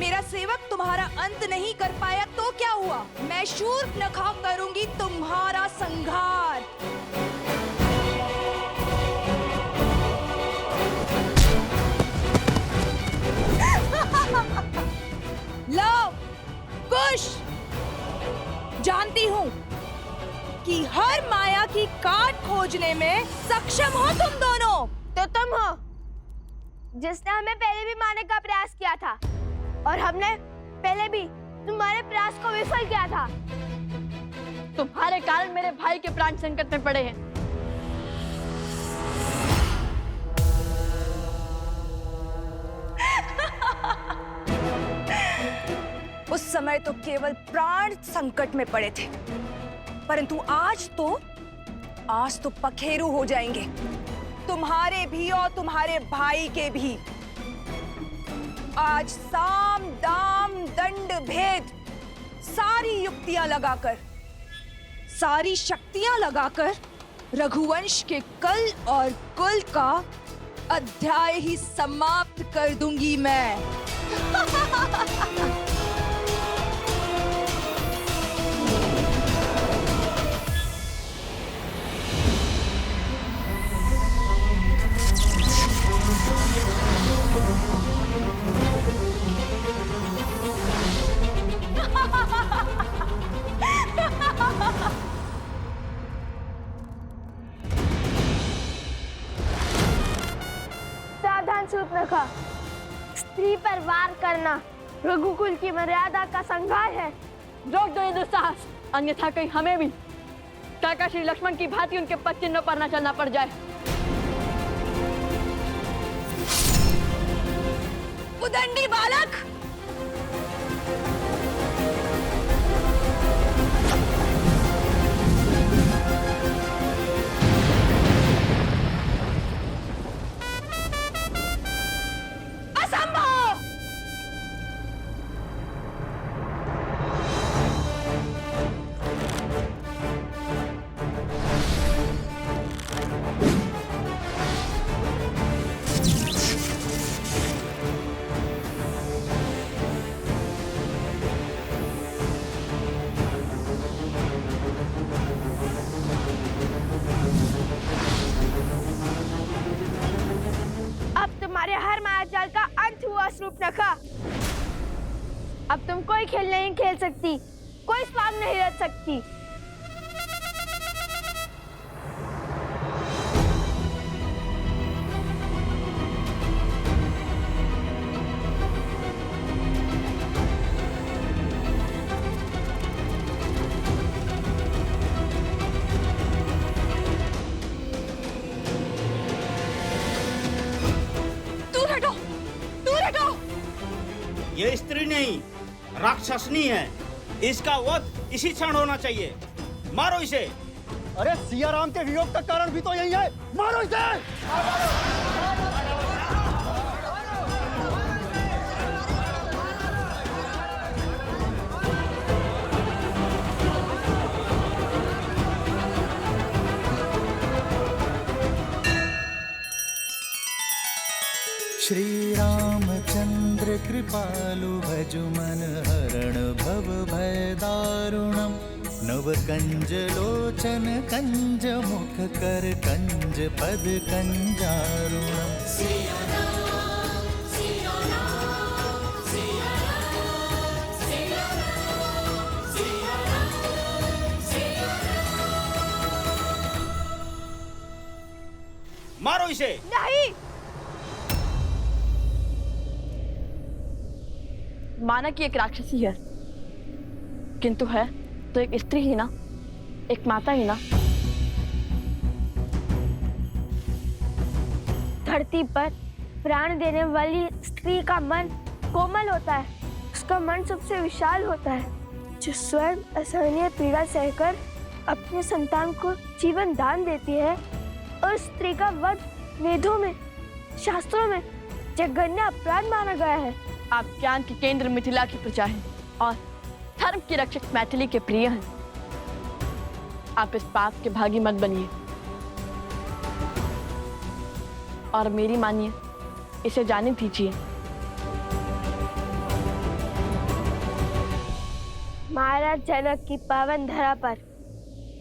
मेरा सेवक तुम्हारा अंत नहीं कर पाया तो क्या हुआ? मैं शूर्पणखा करूंगी तुम्हारा संहार। लो कुश, जानती हूँ कि हर माया की काट खोजने में सक्षम हो तुम दोनों। तो तुम हो जिसने हमें पहले भी मारने का प्रयास किया था, और हमने पहले भी तुम्हारे प्रयास को विफल किया था। तुम्हारे कारण मेरे भाई के प्राण संकट में पड़े हैं। उस समय तो केवल प्राण संकट में पड़े थे, परंतु आज तो पखेरु हो जाएंगे, तुम्हारे भी और तुम्हारे भाई के भी। आज साम दाम दंड भेद सारी युक्तियां लगाकर, सारी शक्तियां लगाकर रघुवंश के कल और कुल का अध्याय ही समाप्त कर दूंगी मैं। सावधान शूर्पणखा, स्त्री पर वार करना रघुकुल की मर्यादा का संहार है। रोक दो ये दुस्साहस, अन्यथा कहीं हमें भी काका श्री लक्ष्मण की भांति उनके पद चिन्हों पर न चलना पड़ जाए। उदंडी बालक, असंभव! तुम्हारे हर मायाजाल का अंत हुआ शूर्पणखा। अब तुम कोई खेल नहीं खेल सकती, कोई स्वांग नहीं रच सकती। ये स्त्री नहीं, राक्षसनी है। इसका वध इसी क्षण होना चाहिए। मारो इसे। अरे सिया राम के वियोग का कारण भी तो यही है, मारो इसे। श्री रामचंद्र कृपालु भजु मन हरण भव भय दारुणम। नव कंज लोचन कंज मुख कर कंज पद कंजारुणम। मारो इसे। नहीं, माना कि एक राक्षसी है, किंतु है तो एक स्त्री ही ना, एक माता ही ना। धरती पर प्राण देने वाली स्त्री का मन कोमल होता है, उसका मन सबसे विशाल होता है, जो स्वयं असहनीय पीड़ा सहकर अपने संतान को जीवन दान देती है। और स्त्री का वध वेदों में, शास्त्रों में जघन्य अपराध माना गया है। आप ज्ञान के केंद्र मिथिला की प्रजा हैं और धर्म की रक्षक मैथिली के प्रिय हैं। आप इस पाप के भागी मत बनिए और मेरी मानिए, इसे जाने दीजिए। महाराज जनक की पावन धरा पर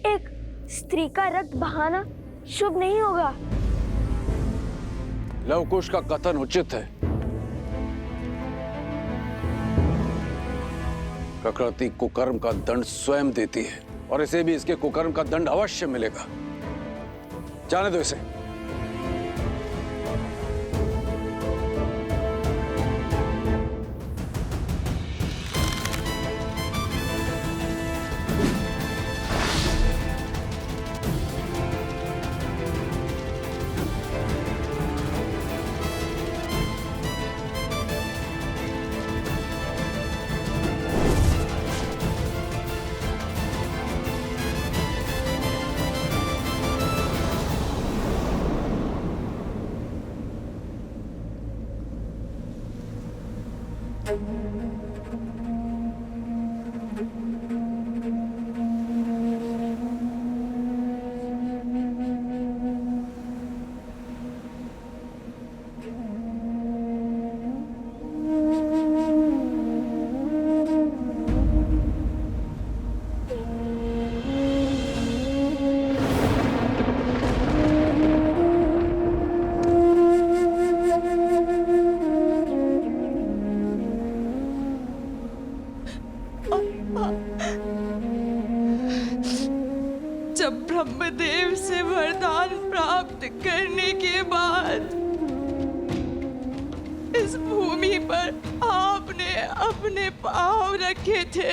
एक स्त्री का रक्त बहाना शुभ नहीं होगा। लवकुश का कथन उचित है। प्रकृति कुकर्म का दंड स्वयं देती है और इसे भी इसके कुकर्म का दंड अवश्य मिलेगा। जाने दो इसे। जब ब्रह्मदेव से वरदान प्राप्त करने के बाद इस भूमि पर आपने अपने पांव रखे थे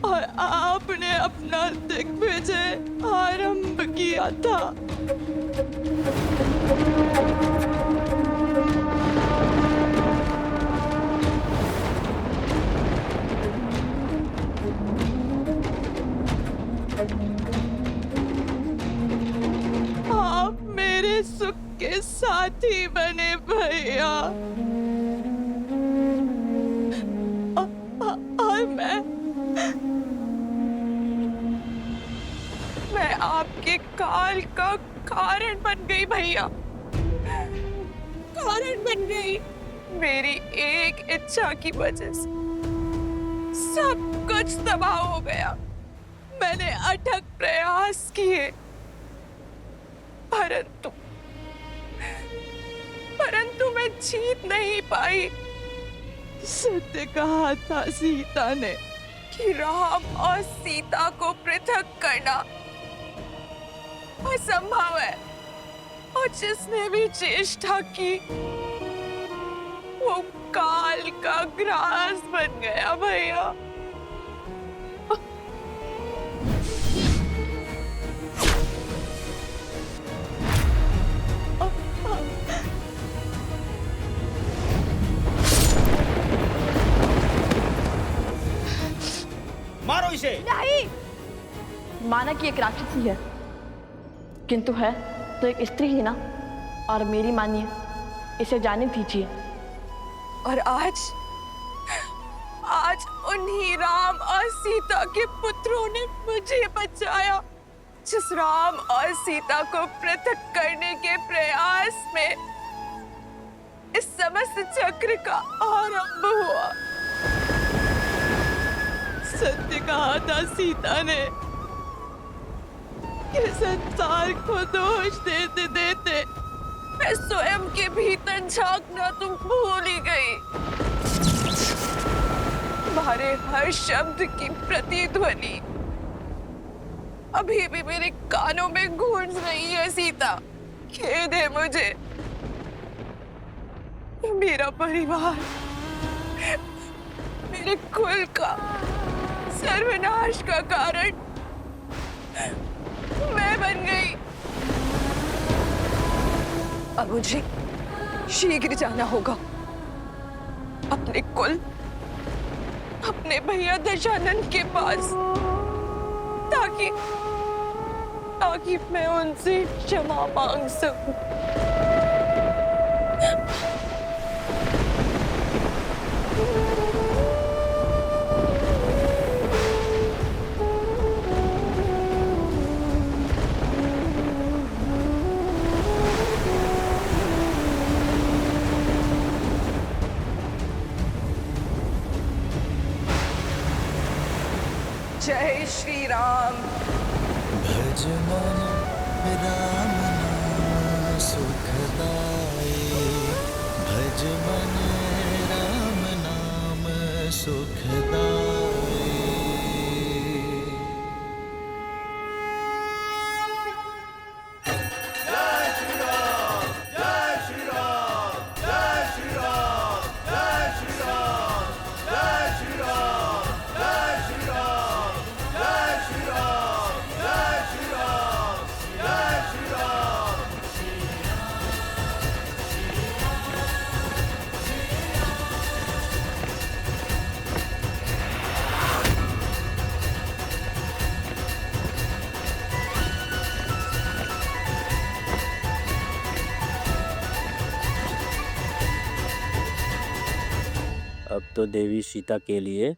और आपने अपना दिग्विजय आरंभ किया था। आप मेरे सुख के साथी बने भैया। और मैं आपके काल का कारण बन गई भैया, कारण बन गई। मेरी एक इच्छा की वजह से सब कुछ तबाह हो गया। मैंने अथक प्रयास किए परंतु मैं जीत नहीं पाई। सत्य कहा था सीता ने कि राम और सीता को पृथक करना असंभव है, और जिसने भी चेष्टा की वो काल का ग्रास बन गया भैया। मारो इसे। नहीं, माना कि एक राक्षसी है, किंतु है तो एक स्त्री ही ना। और मेरी मानिए, इसे जाने दीजिए। और आज उन्हीं राम और सीता के पुत्रों ने मुझे बचाया। जिस राम और सीता को पृथक करने के प्रयास में इस समस्त चक्र का आरंभ हुआ। सत्य कहा था सीता ने कि संसार को दोष देते देते मैं स्वयं के भीतर झांकना तुम भूल ही गई। तुम्हारे हर शब्द की प्रतिध्वनि अभी भी मेरे कानों में गूंज रही है सीता। खेद है मुझे। मेरा परिवार, मेरे कुल का सर्वनाश का कारण मैं बन गई। अब मुझे शीघ्र जाना होगा अपने कुल, अपने भैया दशानन के पास, ताकि मैं उनसे क्षमा मांग सकूं। जय श्री राम। भज मन राम नाम सुखदाई, भज मन राम नाम सुखदाई। अब तो देवी सीता के लिए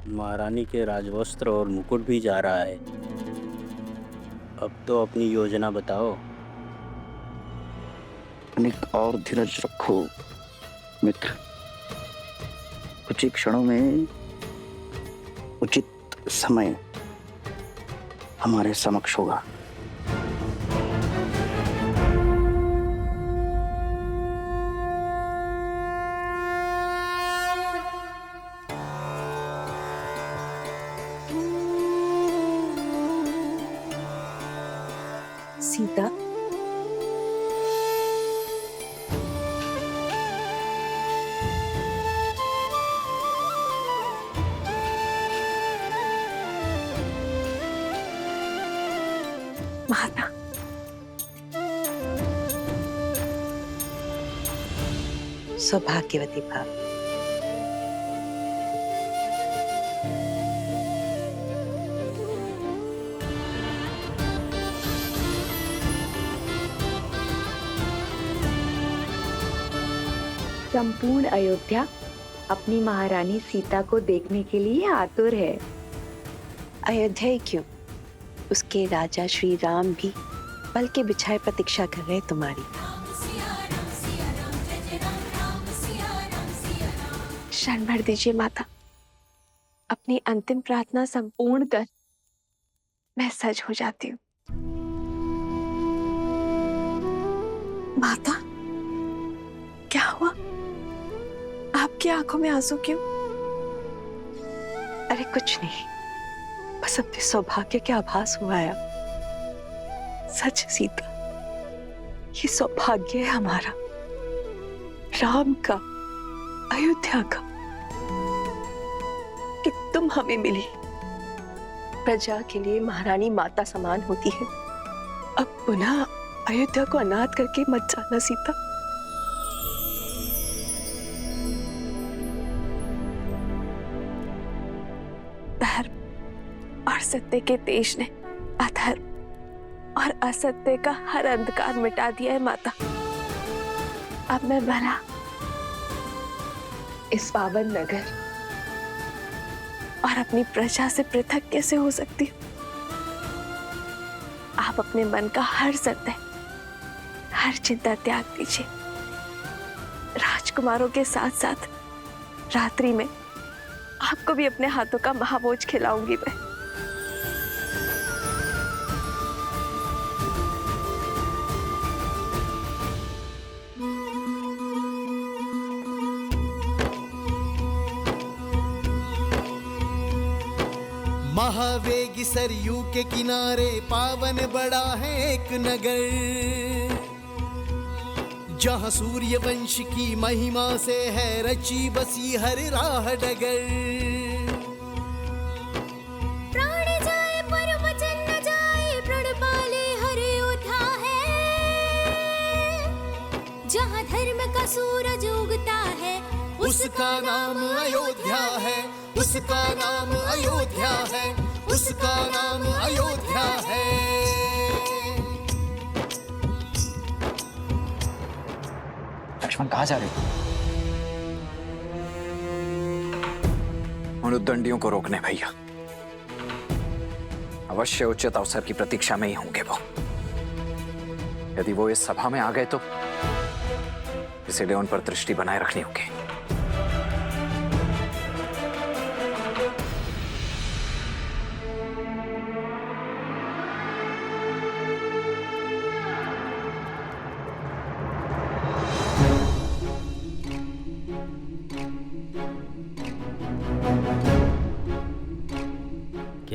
महारानी के राजवस्त्र और मुकुट भी जा रहा है। अब तो अपनी योजना बताओ। अनेक और धीरज रखो मित्र, कुछ ही क्षणों में उचित समय हमारे समक्ष होगा। सीता, माता, सौभाग्यवती भाव। संपूर्ण अयोध्या अपनी महारानी सीता को देखने के लिए आतुर है। अयोध्या ही क्यों, उसके राजा श्री राम भी पल के बिछाए प्रतीक्षा कर रहे तुम्हारी। क्षण भर दीजिए माता, अपनी अंतिम प्रार्थना संपूर्ण कर मैं सज हो जाती हूँ। माता, क्या हुआ? आपकी आंखों में आंसू क्यों? अरे कुछ नहीं, बस अपने सौभाग्य के आभास हुआ है। सच सीता, ये सौभाग्य है हमारा, राम का, अयोध्या का, कि तुम हमें मिली। प्रजा के लिए महारानी माता समान होती है। अब पुनः अयोध्या को अनाथ करके मत जाना सीता। धर्म और सत्य के तेज ने अधर्म और असत्य का हर अंधकार मिटा दिया है माता। अब मैं भला इस पावन नगर और अपनी प्रजा से पृथक कैसे हो सकती हूँ? आप अपने मन का हर सत्य, हर चिंता त्याग दीजिए। राजकुमारों के साथ साथ रात्रि में आपको भी अपने हाथों का महाभोज खिलाऊंगी मैं। महावेगी सरयू के किनारे पावन बड़ा है एक नगर, जहाँ सूर्य वंश की महिमा से है रची बसी हर राह डगर। प्राण जाए पर वचन न जाए, प्रण पाले हर योद्धा है। जहाँ धर्म का सूरज उगता है, उसका नाम अयोध्या है, उसका नाम अयोध्या है, उसका नाम अयोध्या है। लक्ष्मण कहाँ जा रहे हो? उन उद्दंडियों को रोकने भैया। अवश्य उचित अवसर की प्रतीक्षा में ही होंगे वो। यदि वो इस सभा में आ गए तो इसीलिए उन पर दृष्टि बनाए रखनी होगी।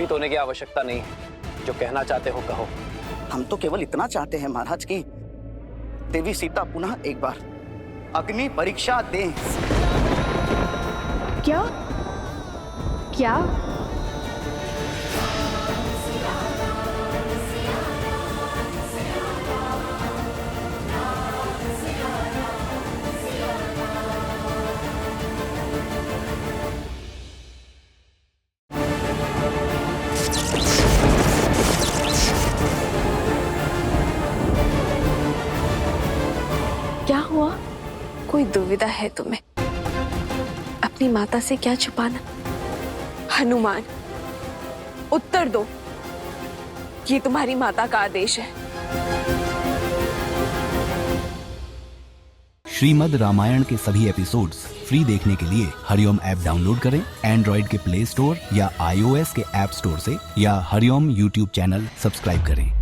भयभीत होने की आवश्यकता नहीं है। जो कहना चाहते हो कहो। हम तो केवल इतना चाहते हैं महाराज कि देवी सीता पुनः एक बार अग्नि परीक्षा दें। क्या क्या? क्या हुआ? कोई दुविधा है तुम्हें? अपनी माता से क्या छुपाना? हनुमान, उत्तर दो। ये तुम्हारी माता का आदेश है। श्रीमद् रामायण के सभी एपिसोड्स फ्री देखने के लिए हरिओम ऐप डाउनलोड करें एंड्रॉइड के प्ले स्टोर या iOS के ऐप स्टोर से, या हरिओम यूट्यूब चैनल सब्सक्राइब करें।